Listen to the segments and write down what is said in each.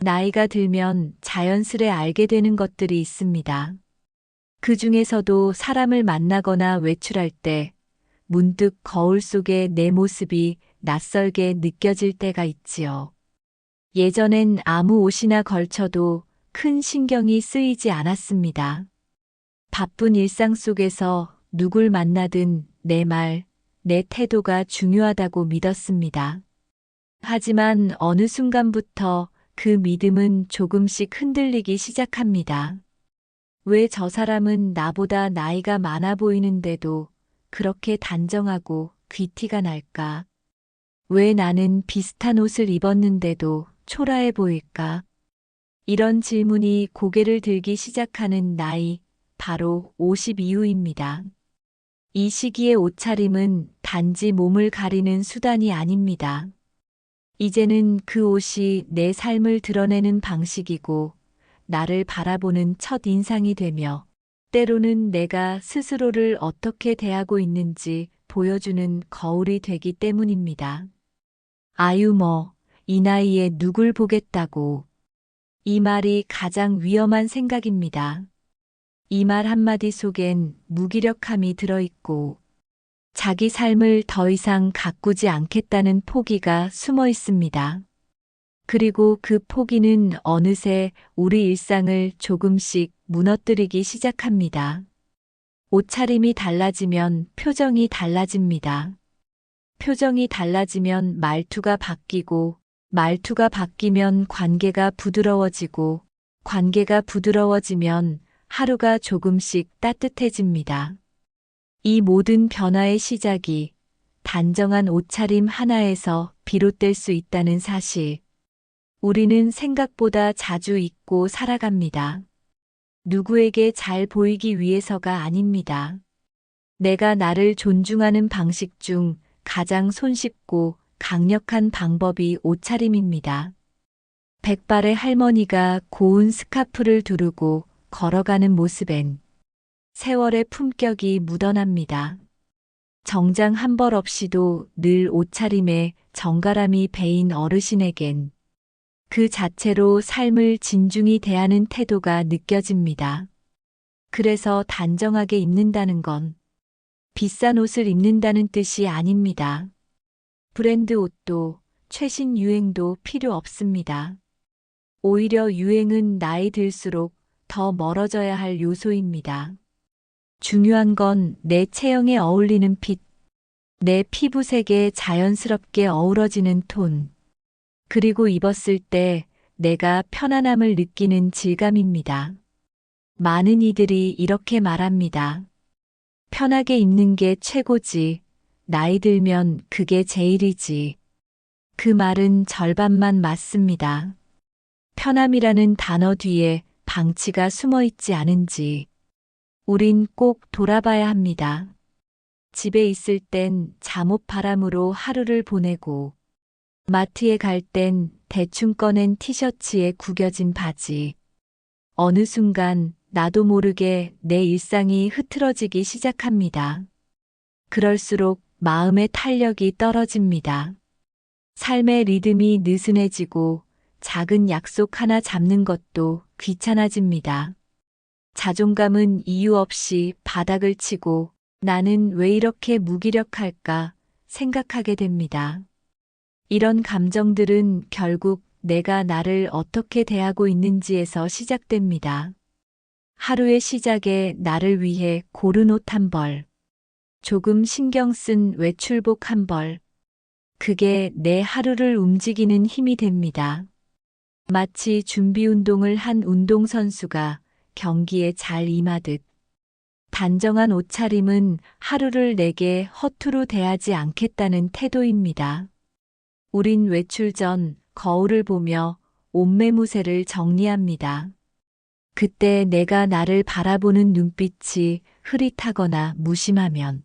나이가 들면 자연스레 알게 되는 것들이 있습니다. 그 중에서도 사람을 만나거나 외출할 때 문득 거울 속에 내 모습이 낯설게 느껴질 때가 있지요. 예전엔 아무 옷이나 걸쳐도 큰 신경이 쓰이지 않았습니다. 바쁜 일상 속에서 누굴 만나든 내 말, 내 태도가 중요하다고 믿었습니다. 하지만 어느 순간부터 그 믿음은 조금씩 흔들리기 시작합니다. 왜 저 사람은 나보다 나이가 많아 보이는데도 그렇게 단정하고 귀티가 날까? 왜 나는 비슷한 옷을 입었는데도 초라해 보일까? 이런 질문이 고개를 들기 시작하는 나이, 바로 50 이후입니다. 이 시기의 옷차림은 단지 몸을 가리는 수단이 아닙니다. 이제는 그 옷이 내 삶을 드러내는 방식이고, 나를 바라보는 첫 인상이 되며, 때로는 내가 스스로를 어떻게 대하고 있는지 보여주는 거울이 되기 때문입니다. 아유, 이 나이에 누굴 보겠다고. 이 말이 가장 위험한 생각입니다. 이 말 한마디 속엔 무기력함이 들어있고, 자기 삶을 더 이상 가꾸지 않겠다는 포기가 숨어 있습니다. 그리고 그 포기는 어느새 우리 일상을 조금씩 무너뜨리기 시작합니다. 옷차림이 달라지면 표정이 달라집니다. 표정이 달라지면 말투가 바뀌고, 말투가 바뀌면 관계가 부드러워지고, 관계가 부드러워지면 하루가 조금씩 따뜻해집니다. 이 모든 변화의 시작이 단정한 옷차림 하나에서 비롯될 수 있다는 사실. 우리는 생각보다 자주 잊고 살아갑니다. 누구에게 잘 보이기 위해서가 아닙니다. 내가 나를 존중하는 방식 중 가장 손쉽고 강력한 방법이 옷차림입니다. 백발의 할머니가 고운 스카프를 두르고 걸어가는 모습엔 세월의 품격이 묻어납니다. 정장 한 벌 없이도 늘 옷차림에 정갈함이 배인 어르신에겐 그 자체로 삶을 진중히 대하는 태도가 느껴집니다. 그래서 단정하게 입는다는 건 비싼 옷을 입는다는 뜻이 아닙니다. 브랜드 옷도 최신 유행도 필요 없습니다. 오히려 유행은 나이 들수록 더 멀어져야 할 요소입니다. 중요한 건 내 체형에 어울리는 핏, 내 피부색에 자연스럽게 어우러지는 톤, 그리고 입었을 때 내가 편안함을 느끼는 질감입니다. 많은 이들이 이렇게 말합니다. 편하게 입는 게 최고지. 나이 들면 그게 제일이지. 그 말은 절반만 맞습니다. 편함이라는 단어 뒤에 방치가 숨어 있지 않은지 우린 꼭 돌아봐야 합니다. 집에 있을 땐 잠옷 바람으로 하루를 보내고, 마트에 갈 땐 대충 꺼낸 티셔츠에 구겨진 바지. 어느 순간 나도 모르게 내 일상이 흐트러지기 시작합니다. 그럴수록 마음의 탄력이 떨어집니다. 삶의 리듬이 느슨해지고 작은 약속 하나 잡는 것도 귀찮아집니다. 자존감은 이유 없이 바닥을 치고 나는 왜 이렇게 무기력할까 생각하게 됩니다. 이런 감정들은 결국 내가 나를 어떻게 대하고 있는지에서 시작됩니다. 하루의 시작에 나를 위해 고른 옷 한 벌, 조금 신경 쓴 외출복 한 벌, 그게 내 하루를 움직이는 힘이 됩니다. 마치 준비 운동을 한 운동선수가 경기에 잘 임하듯 단정한 옷차림은 하루를 내게 허투루 대하지 않겠다는 태도입니다. 우린 외출 전 거울을 보며 옷매무새를 정리합니다. 그때 내가 나를 바라보는 눈빛이 흐릿하거나 무심하면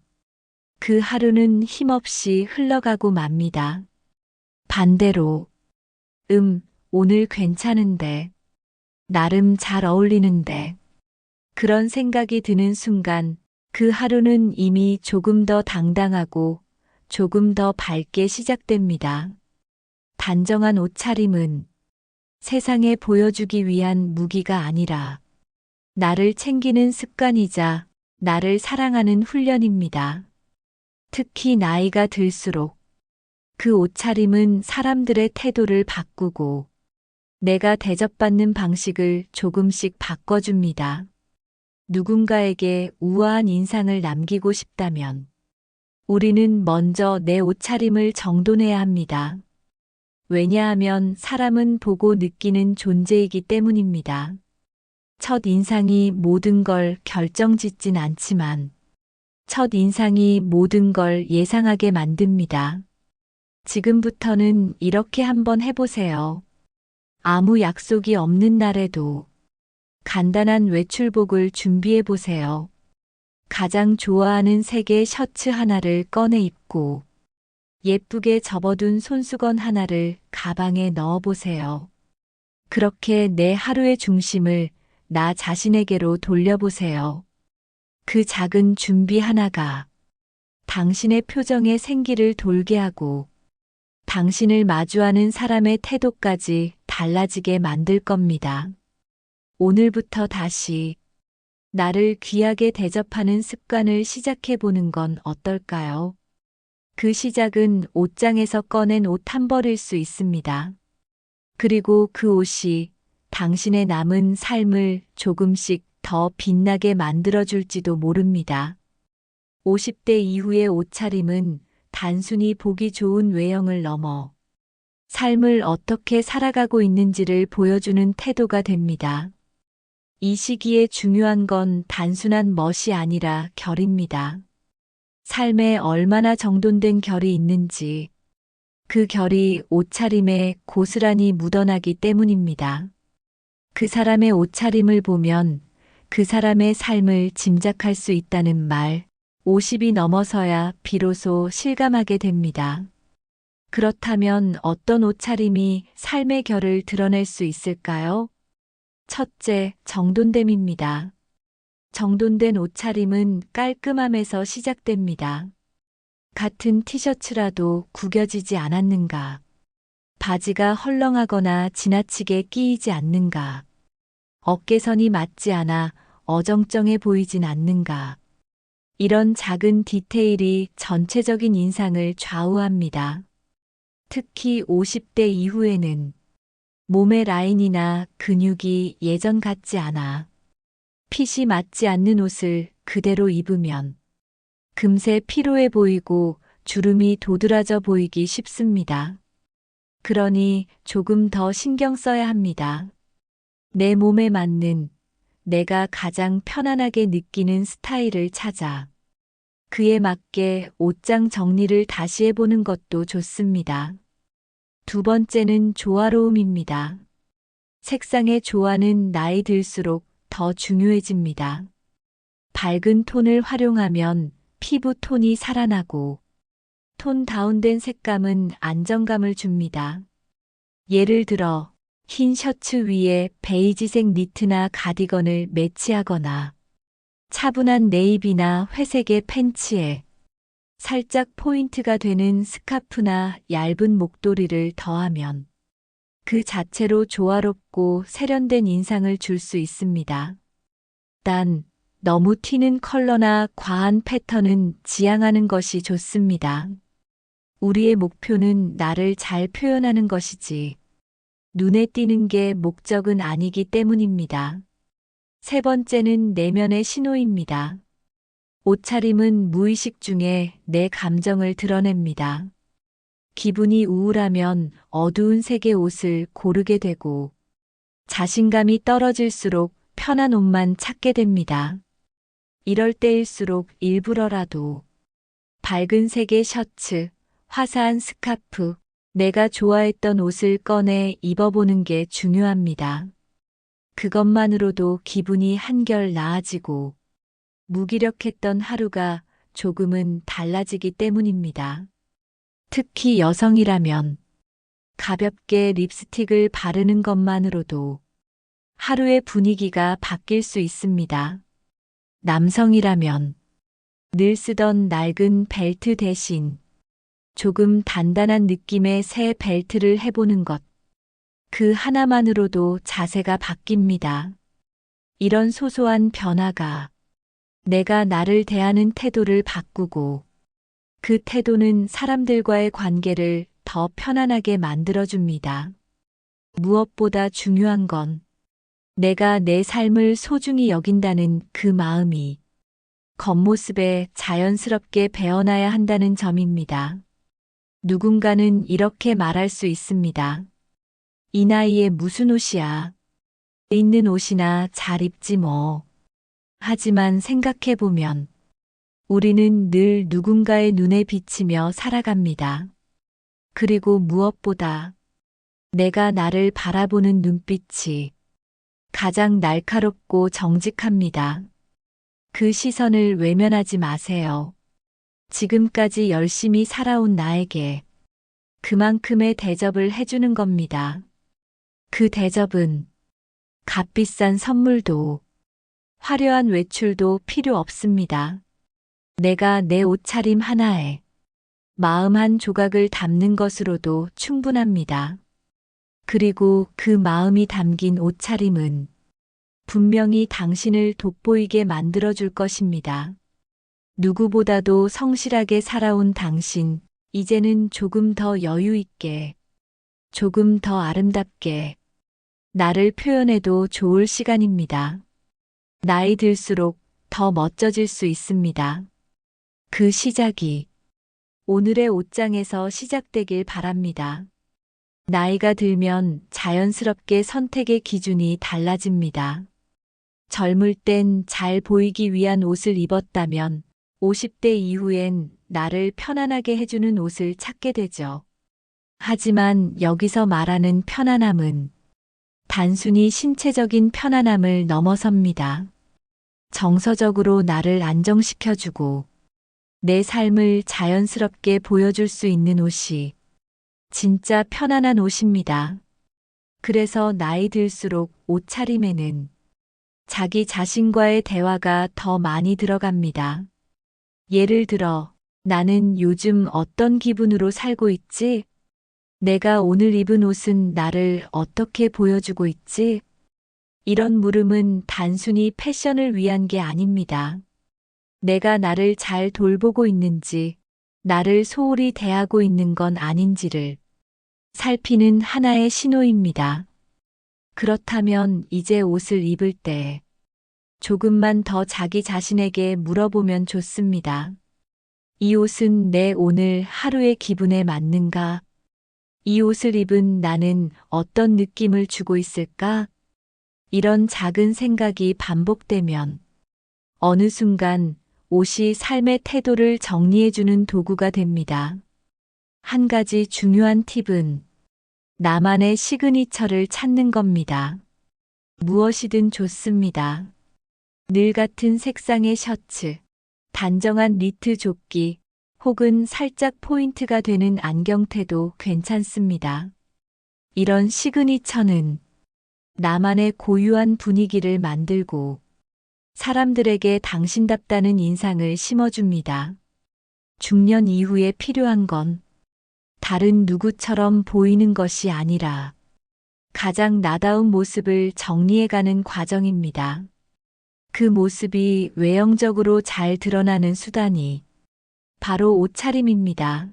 그 하루는 힘없이 흘러가고 맙니다. 반대로, 오늘 괜찮은데, 나름 잘 어울리는데, 그런 생각이 드는 순간 그 하루는 이미 조금 더 당당하고 조금 더 밝게 시작됩니다. 단정한 옷차림은 세상에 보여주기 위한 무기가 아니라 나를 챙기는 습관이자 나를 사랑하는 훈련입니다. 특히 나이가 들수록 그 옷차림은 사람들의 태도를 바꾸고 내가 대접받는 방식을 조금씩 바꿔줍니다. 누군가에게 우아한 인상을 남기고 싶다면 우리는 먼저 내 옷차림을 정돈해야 합니다. 왜냐하면 사람은 보고 느끼는 존재이기 때문입니다. 첫 인상이 모든 걸 결정짓진 않지만 첫 인상이 모든 걸 예상하게 만듭니다. 지금부터는 이렇게 한번 해보세요. 아무 약속이 없는 날에도 간단한 외출복을 준비해 보세요. 가장 좋아하는 색의 셔츠 하나를 꺼내 입고 예쁘게 접어둔 손수건 하나를 가방에 넣어 보세요. 그렇게 내 하루의 중심을 나 자신에게로 돌려보세요. 그 작은 준비 하나가 당신의 표정에 생기를 돌게 하고 당신을 마주하는 사람의 태도까지 달라지게 만들 겁니다. 오늘부터 다시 나를 귀하게 대접하는 습관을 시작해 보는 건 어떨까요? 그 시작은 옷장에서 꺼낸 옷 한 벌일 수 있습니다. 그리고 그 옷이 당신의 남은 삶을 조금씩 더 빛나게 만들어줄지도 모릅니다. 50대 이후의 옷차림은 단순히 보기 좋은 외형을 넘어 삶을 어떻게 살아가고 있는지를 보여주는 태도가 됩니다. 이 시기에 중요한 건 단순한 멋이 아니라 결입니다. 삶에 얼마나 정돈된 결이 있는지 그 결이 옷차림에 고스란히 묻어나기 때문입니다. 그 사람의 옷차림을 보면 그 사람의 삶을 짐작할 수 있다는 말, 50이 넘어서야 비로소 실감하게 됩니다. 그렇다면 어떤 옷차림이 삶의 결을 드러낼 수 있을까요? 첫째, 정돈됨입니다. 정돈된 옷차림은 깔끔함에서 시작됩니다. 같은 티셔츠라도 구겨지지 않았는가? 바지가 헐렁하거나 지나치게 끼이지 않는가? 어깨선이 맞지 않아 어정쩡해 보이진 않는가? 이런 작은 디테일이 전체적인 인상을 좌우합니다. 특히 50대 이후에는 몸의 라인이나 근육이 예전 같지 않아 핏이 맞지 않는 옷을 그대로 입으면 금세 피로해 보이고 주름이 도드라져 보이기 쉽습니다. 그러니 조금 더 신경 써야 합니다. 내 몸에 맞는 내가 가장 편안하게 느끼는 스타일을 찾아 그에 맞게 옷장 정리를 다시 해보는 것도 좋습니다. 두 번째는 조화로움입니다. 색상의 조화는 나이 들수록 더 중요해집니다. 밝은 톤을 활용하면 피부 톤이 살아나고 톤 다운된 색감은 안정감을 줍니다. 예를 들어 흰 셔츠 위에 베이지색 니트나 가디건을 매치하거나 차분한 네이비나 회색의 팬츠에 살짝 포인트가 되는 스카프나 얇은 목도리를 더하면 그 자체로 조화롭고 세련된 인상을 줄 수 있습니다. 단, 너무 튀는 컬러나 과한 패턴은 지양하는 것이 좋습니다. 우리의 목표는 나를 잘 표현하는 것이지 눈에 띄는 게 목적은 아니기 때문입니다. 세 번째는 내면의 신호입니다. 옷차림은 무의식 중에 내 감정을 드러냅니다. 기분이 우울하면 어두운 색의 옷을 고르게 되고 자신감이 떨어질수록 편한 옷만 찾게 됩니다. 이럴 때일수록 일부러라도 밝은 색의 셔츠, 화사한 스카프, 내가 좋아했던 옷을 꺼내 입어보는 게 중요합니다. 그것만으로도 기분이 한결 나아지고 무기력했던 하루가 조금은 달라지기 때문입니다. 특히 여성이라면 가볍게 립스틱을 바르는 것만으로도 하루의 분위기가 바뀔 수 있습니다. 남성이라면 늘 쓰던 낡은 벨트 대신 조금 단단한 느낌의 새 벨트를 해보는 것. 그 하나만으로도 자세가 바뀝니다. 이런 소소한 변화가 내가 나를 대하는 태도를 바꾸고 그 태도는 사람들과의 관계를 더 편안하게 만들어줍니다. 무엇보다 중요한 건 내가 내 삶을 소중히 여긴다는 그 마음이 겉모습에 자연스럽게 배어나야 한다는 점입니다. 누군가는 이렇게 말할 수 있습니다. 이 나이에 무슨 옷이야? 있는 옷이나 잘 입지 뭐. 하지만 생각해보면 우리는 늘 누군가의 눈에 비치며 살아갑니다. 그리고 무엇보다 내가 나를 바라보는 눈빛이 가장 날카롭고 정직합니다. 그 시선을 외면하지 마세요. 지금까지 열심히 살아온 나에게 그만큼의 대접을 해주는 겁니다. 그 대접은 값비싼 선물도 화려한 외출도 필요 없습니다. 내가 내 옷차림 하나에 마음 한 조각을 담는 것으로도 충분합니다. 그리고 그 마음이 담긴 옷차림은 분명히 당신을 돋보이게 만들어줄 것입니다. 누구보다도 성실하게 살아온 당신, 이제는 조금 더 여유 있게, 조금 더 아름답게 나를 표현해도 좋을 시간입니다. 나이 들수록 더 멋져질 수 있습니다. 그 시작이 오늘의 옷장에서 시작되길 바랍니다. 나이가 들면 자연스럽게 선택의 기준이 달라집니다. 젊을 땐 잘 보이기 위한 옷을 입었다면 50대 이후엔 나를 편안하게 해주는 옷을 찾게 되죠. 하지만 여기서 말하는 편안함은 단순히 신체적인 편안함을 넘어섭니다. 정서적으로 나를 안정시켜주고 내 삶을 자연스럽게 보여줄 수 있는 옷이 진짜 편안한 옷입니다. 그래서 나이 들수록 옷차림에는 자기 자신과의 대화가 더 많이 들어갑니다. 예를 들어, 나는 요즘 어떤 기분으로 살고 있지? 내가 오늘 입은 옷은 나를 어떻게 보여주고 있지? 이런 물음은 단순히 패션을 위한 게 아닙니다. 내가 나를 잘 돌보고 있는지, 나를 소홀히 대하고 있는 건 아닌지를 살피는 하나의 신호입니다. 그렇다면 이제 옷을 입을 때 조금만 더 자기 자신에게 물어보면 좋습니다. 이 옷은 내 오늘 하루의 기분에 맞는가? 이 옷을 입은 나는 어떤 느낌을 주고 있을까? 이런 작은 생각이 반복되면 어느 순간 옷이 삶의 태도를 정리해주는 도구가 됩니다. 한 가지 중요한 팁은 나만의 시그니처를 찾는 겁니다. 무엇이든 좋습니다. 늘 같은 색상의 셔츠, 단정한 니트 조끼, 혹은 살짝 포인트가 되는 안경테도 괜찮습니다. 이런 시그니처는 나만의 고유한 분위기를 만들고 사람들에게 당신답다는 인상을 심어줍니다. 중년 이후에 필요한 건 다른 누구처럼 보이는 것이 아니라 가장 나다운 모습을 정리해가는 과정입니다. 그 모습이 외형적으로 잘 드러나는 수단이 바로 옷차림입니다.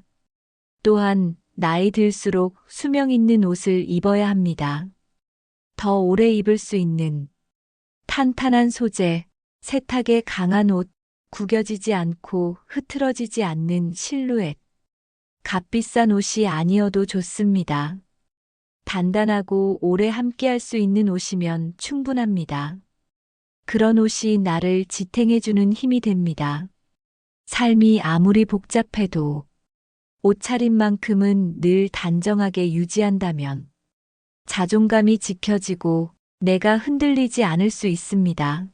또한 나이 들수록 수명 있는 옷을 입어야 합니다. 더 오래 입을 수 있는 탄탄한 소재, 세탁에 강한 옷, 구겨지지 않고 흐트러지지 않는 실루엣. 값비싼 옷이 아니어도 좋습니다. 단단하고 오래 함께할 수 있는 옷이면 충분합니다. 그런 옷이 나를 지탱해주는 힘이 됩니다. 삶이 아무리 복잡해도 옷차림만큼은 늘 단정하게 유지한다면 자존감이 지켜지고 내가 흔들리지 않을 수 있습니다.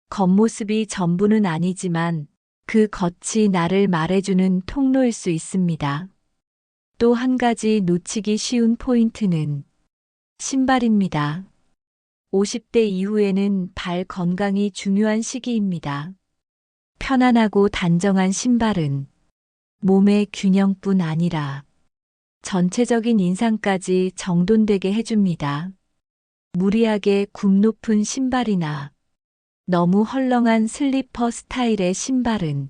겉모습이 전부는 아니지만 그 겉이 나를 말해주는 통로일 수 있습니다. 또 한 가지 놓치기 쉬운 포인트는 신발입니다. 50대 이후에는 발 건강이 중요한 시기입니다. 편안하고 단정한 신발은 몸의 균형뿐 아니라 전체적인 인상까지 정돈되게 해줍니다. 무리하게 굽 높은 신발이나 너무 헐렁한 슬리퍼 스타일의 신발은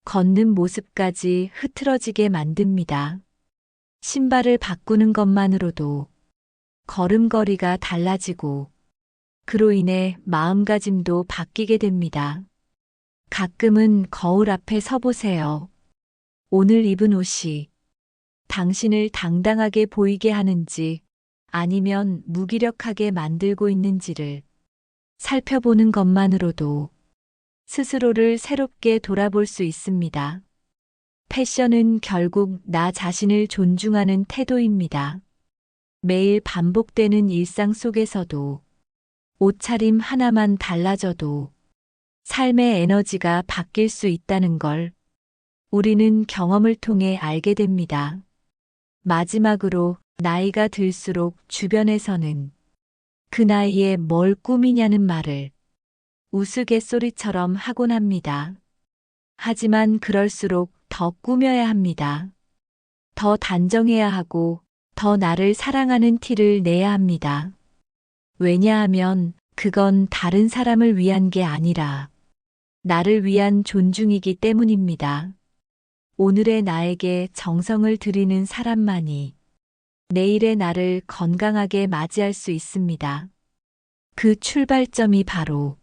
걷는 모습까지 흐트러지게 만듭니다. 신발을 바꾸는 것만으로도 걸음걸이가 달라지고 그로 인해 마음가짐도 바뀌게 됩니다. 가끔은 거울 앞에 서보세요. 오늘 입은 옷이 당신을 당당하게 보이게 하는지 아니면 무기력하게 만들고 있는지를 살펴보는 것만으로도 스스로를 새롭게 돌아볼 수 있습니다. 패션은 결국 나 자신을 존중하는 태도입니다. 매일 반복되는 일상 속에서도 옷차림 하나만 달라져도 삶의 에너지가 바뀔 수 있다는 걸 우리는 경험을 통해 알게 됩니다. 마지막으로 나이가 들수록 주변에서는 그 나이에 뭘 꾸미냐는 말을 우스갯소리처럼 하곤 합니다. 하지만 그럴수록 더 꾸며야 합니다. 더 단정해야 하고 더 나를 사랑하는 티를 내야 합니다. 왜냐하면 그건 다른 사람을 위한 게 아니라 나를 위한 존중이기 때문입니다. 오늘의 나에게 정성을 들이는 사람만이 내일의 나를 건강하게 맞이할 수 있습니다. 그 출발점이 바로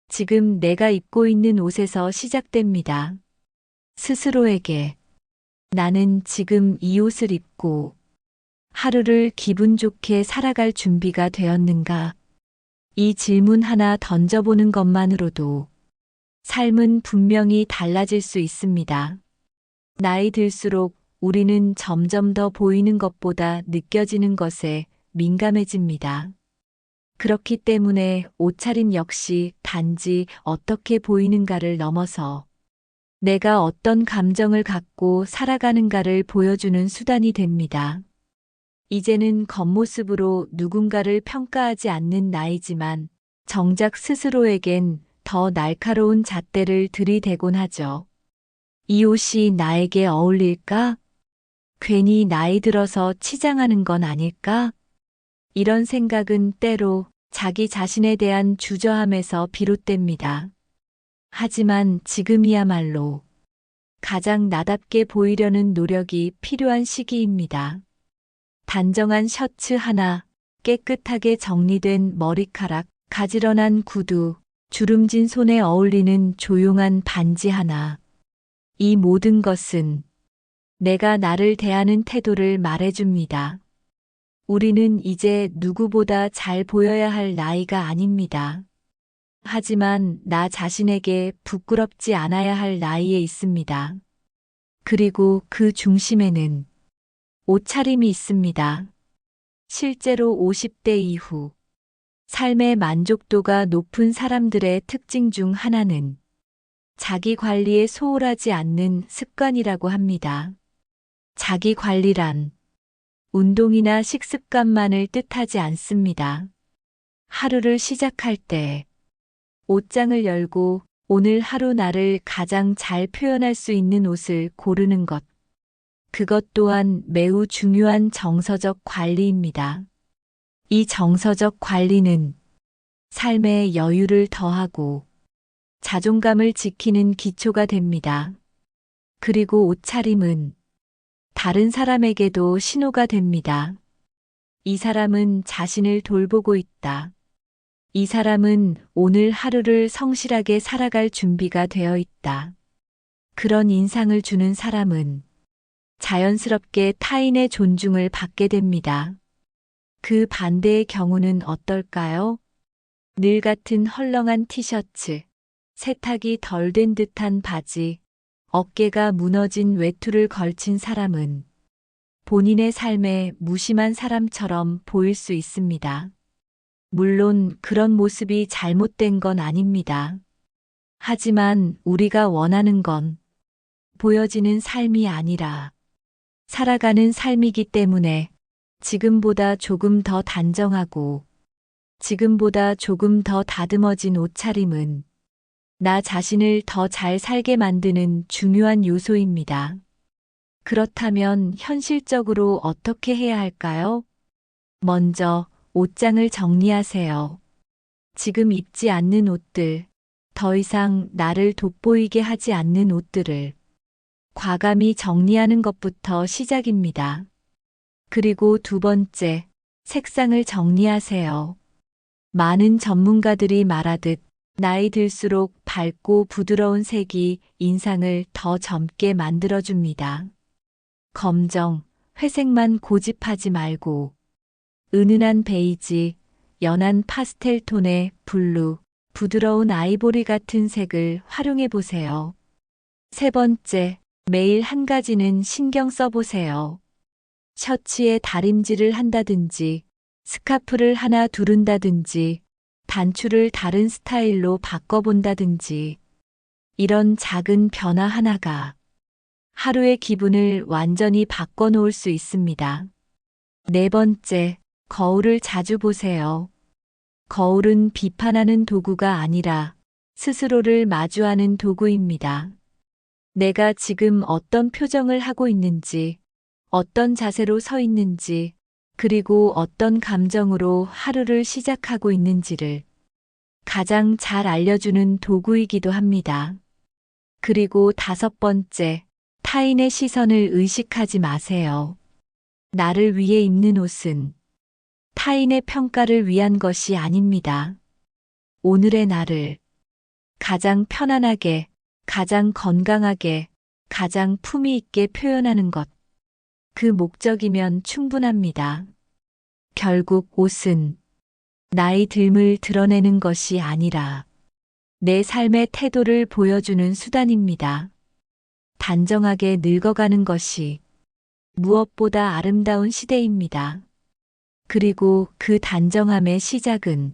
지금 내가 입고 있는 옷에서 시작됩니다. 스스로에게 나는 지금 이 옷을 입고 하루를 기분 좋게 살아갈 준비가 되었는가? 이 질문 하나 던져보는 것만으로도 삶은 분명히 달라질 수 있습니다. 나이 들수록 우리는 점점 더 보이는 것보다 느껴지는 것에 민감해집니다. 그렇기 때문에 옷차림 역시 단지 어떻게 보이는가를 넘어서 내가 어떤 감정을 갖고 살아가는가를 보여주는 수단이 됩니다. 이제는 겉모습으로 누군가를 평가하지 않는 나이지만 정작 스스로에겐 더 날카로운 잣대를 들이대곤 하죠. 이 옷이 나에게 어울릴까? 괜히 나이 들어서 치장하는 건 아닐까? 이런 생각은 때로 자기 자신에 대한 주저함에서 비롯됩니다. 하지만 지금이야말로 가장 나답게 보이려는 노력이 필요한 시기입니다. 단정한 셔츠 하나, 깨끗하게 정리된 머리카락, 가지런한 구두, 주름진 손에 어울리는 조용한 반지 하나. 이 모든 것은 내가 나를 대하는 태도를 말해줍니다. 우리는 이제 누구보다 잘 보여야 할 나이가 아닙니다. 하지만 나 자신에게 부끄럽지 않아야 할 나이에 있습니다. 그리고 그 중심에는 옷차림이 있습니다. 실제로 50대 이후 삶의 만족도가 높은 사람들의 특징 중 하나는 자기 관리에 소홀하지 않는 습관이라고 합니다. 자기 관리란 운동이나 식습관만을 뜻하지 않습니다. 하루를 시작할 때 옷장을 열고 오늘 하루 나를 가장 잘 표현할 수 있는 옷을 고르는 것. 그것 또한 매우 중요한 정서적 관리입니다. 이 정서적 관리는 삶에 여유를 더하고 자존감을 지키는 기초가 됩니다. 그리고 옷차림은 다른 사람에게도 신호가 됩니다. 이 사람은 자신을 돌보고 있다. 이 사람은 오늘 하루를 성실하게 살아갈 준비가 되어 있다. 그런 인상을 주는 사람은 자연스럽게 타인의 존중을 받게 됩니다. 그 반대의 경우는 어떨까요? 늘 같은 헐렁한 티셔츠, 세탁이 덜 된 듯한 바지, 어깨가 무너진 외투를 걸친 사람은 본인의 삶에 무심한 사람처럼 보일 수 있습니다. 물론 그런 모습이 잘못된 건 아닙니다. 하지만 우리가 원하는 건 보여지는 삶이 아니라 살아가는 삶이기 때문에 지금보다 조금 더 단정하고 지금보다 조금 더 다듬어진 옷차림은 나 자신을 더 잘 살게 만드는 중요한 요소입니다. 그렇다면 현실적으로 어떻게 해야 할까요? 먼저 옷장을 정리하세요. 지금 입지 않는 옷들, 더 이상 나를 돋보이게 하지 않는 옷들을 과감히 정리하는 것부터 시작입니다. 그리고 두 번째, 색상을 정리하세요. 많은 전문가들이 말하듯 나이 들수록 밝고 부드러운 색이 인상을 더 젊게 만들어줍니다. 검정, 회색만 고집하지 말고 은은한 베이지, 연한 파스텔 톤의 블루, 부드러운 아이보리 같은 색을 활용해 보세요. 세 번째, 매일 한 가지는 신경 써보세요. 셔츠에 다림질을 한다든지, 스카프를 하나 두른다든지, 단추를 다른 스타일로 바꿔본다든지, 이런 작은 변화 하나가 하루의 기분을 완전히 바꿔놓을 수 있습니다. 네 번째, 거울을 자주 보세요. 거울은 비판하는 도구가 아니라 스스로를 마주하는 도구입니다. 내가 지금 어떤 표정을 하고 있는지, 어떤 자세로 서 있는지, 그리고 어떤 감정으로 하루를 시작하고 있는지를 가장 잘 알려주는 도구이기도 합니다. 그리고 다섯 번째, 타인의 시선을 의식하지 마세요. 나를 위해 입는 옷은 타인의 평가를 위한 것이 아닙니다. 오늘의 나를 가장 편안하게, 가장 건강하게, 가장 품위 있게 표현하는 것. 그 목적이면 충분합니다. 결국 옷은 나의 듦을 드러내는 것이 아니라 내 삶의 태도를 보여주는 수단입니다. 단정하게 늙어가는 것이 무엇보다 아름다운 시대입니다. 그리고 그 단정함의 시작은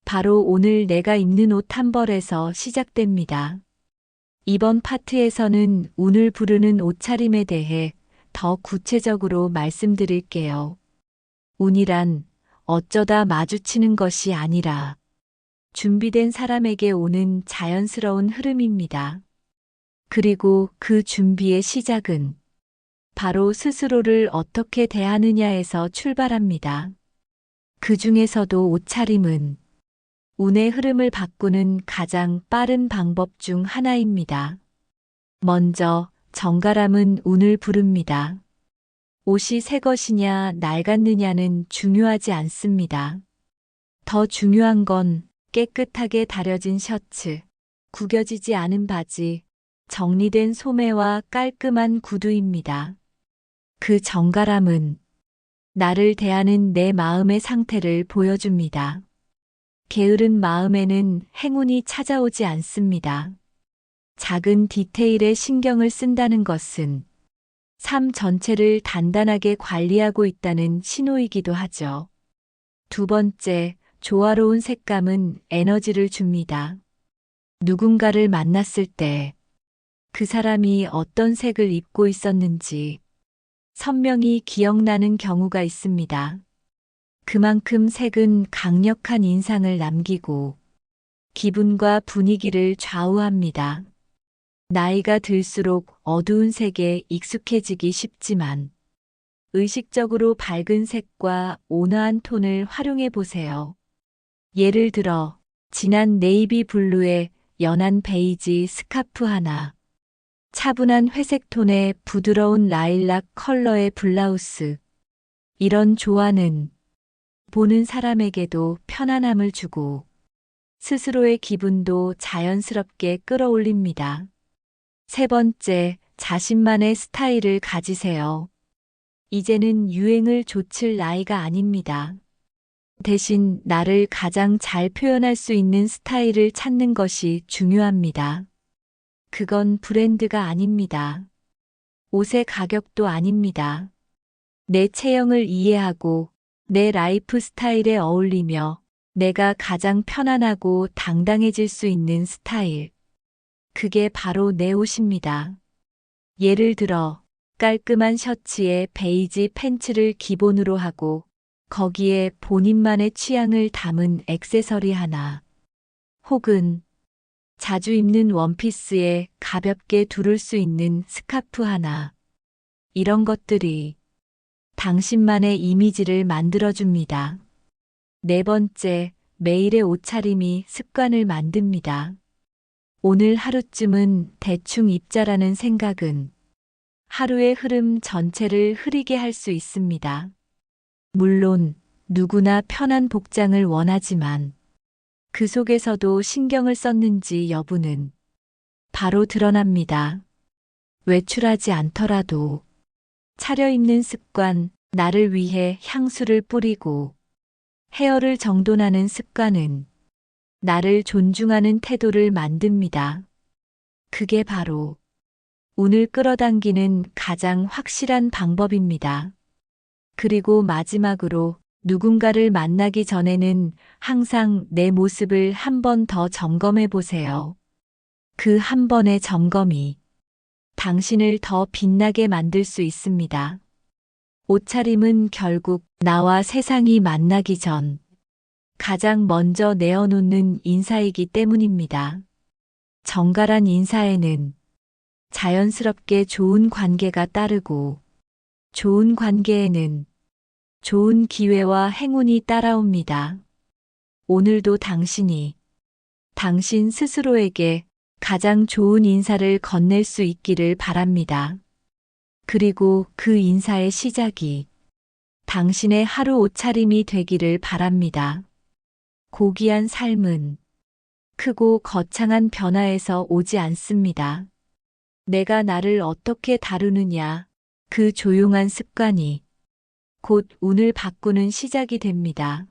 바로 오늘 내가 입는 옷 한 벌에서 시작됩니다. 이번 파트에서는 오늘 부르는 옷차림에 대해 더 구체적으로 말씀드릴게요. 운이란 어쩌다 마주치는 것이 아니라 준비된 사람에게 오는 자연스러운 흐름입니다. 그리고 그 준비의 시작은 바로 스스로를 어떻게 대하느냐에서 출발합니다. 그 중에서도 옷차림은 운의 흐름을 바꾸는 가장 빠른 방법 중 하나입니다. 먼저 정갈함은 운을 부릅니다. 옷이 새 것이냐 낡았느냐는 중요하지 않습니다. 더 중요한 건 깨끗하게 다려진 셔츠, 구겨지지 않은 바지, 정리된 소매와 깔끔한 구두입니다. 그 정갈함은 나를 대하는 내 마음의 상태를 보여줍니다. 게으른 마음에는 행운이 찾아오지 않습니다. 작은 디테일에 신경을 쓴다는 것은 삶 전체를 단단하게 관리하고 있다는 신호이기도 하죠. 두 번째, 조화로운 색감은 에너지를 줍니다. 누군가를 만났을 때 그 사람이 어떤 색을 입고 있었는지 선명히 기억나는 경우가 있습니다. 그만큼 색은 강력한 인상을 남기고 기분과 분위기를 좌우합니다. 나이가 들수록 어두운 색에 익숙해지기 쉽지만 의식적으로 밝은 색과 온화한 톤을 활용해 보세요. 예를 들어 진한 네이비 블루에 연한 베이지 스카프 하나, 차분한 회색 톤의 부드러운 라일락 컬러의 블라우스. 이런 조화는 보는 사람에게도 편안함을 주고 스스로의 기분도 자연스럽게 끌어올립니다. 세 번째, 자신만의 스타일을 가지세요. 이제는 유행을 좇을 나이가 아닙니다. 대신 나를 가장 잘 표현할 수 있는 스타일을 찾는 것이 중요합니다. 그건 브랜드가 아닙니다. 옷의 가격도 아닙니다. 내 체형을 이해하고 내 라이프 스타일에 어울리며 내가 가장 편안하고 당당해질 수 있는 스타일. 그게 바로 내 옷입니다. 예를 들어 깔끔한 셔츠에 베이지 팬츠를 기본으로 하고 거기에 본인만의 취향을 담은 액세서리 하나, 혹은 자주 입는 원피스에 가볍게 두를 수 있는 스카프 하나. 이런 것들이 당신만의 이미지를 만들어줍니다. 네 번째, 매일의 옷차림이 습관을 만듭니다. 오늘 하루쯤은 대충 입자라는 생각은 하루의 흐름 전체를 흐리게 할 수 있습니다. 물론 누구나 편한 복장을 원하지만 그 속에서도 신경을 썼는지 여부는 바로 드러납니다. 외출하지 않더라도 차려입는 습관, 나를 위해 향수를 뿌리고 헤어를 정돈하는 습관은 나를 존중하는 태도를 만듭니다. 그게 바로 운을 끌어당기는 가장 확실한 방법입니다. 그리고 마지막으로 누군가를 만나기 전에는 항상 내 모습을 한 번 더 점검해 보세요. 그 한 번의 점검이 당신을 더 빛나게 만들 수 있습니다. 옷차림은 결국 나와 세상이 만나기 전 가장 먼저 내어놓는 인사이기 때문입니다. 정갈한 인사에는 자연스럽게 좋은 관계가 따르고 좋은 관계에는 좋은 기회와 행운이 따라옵니다. 오늘도 당신이 당신 스스로에게 가장 좋은 인사를 건넬 수 있기를 바랍니다. 그리고 그 인사의 시작이 당신의 하루 옷차림이 되기를 바랍니다. 고귀한 삶은 크고 거창한 변화에서 오지 않습니다. 내가 나를 어떻게 다루느냐, 그 조용한 습관이 곧 운을 바꾸는 시작이 됩니다.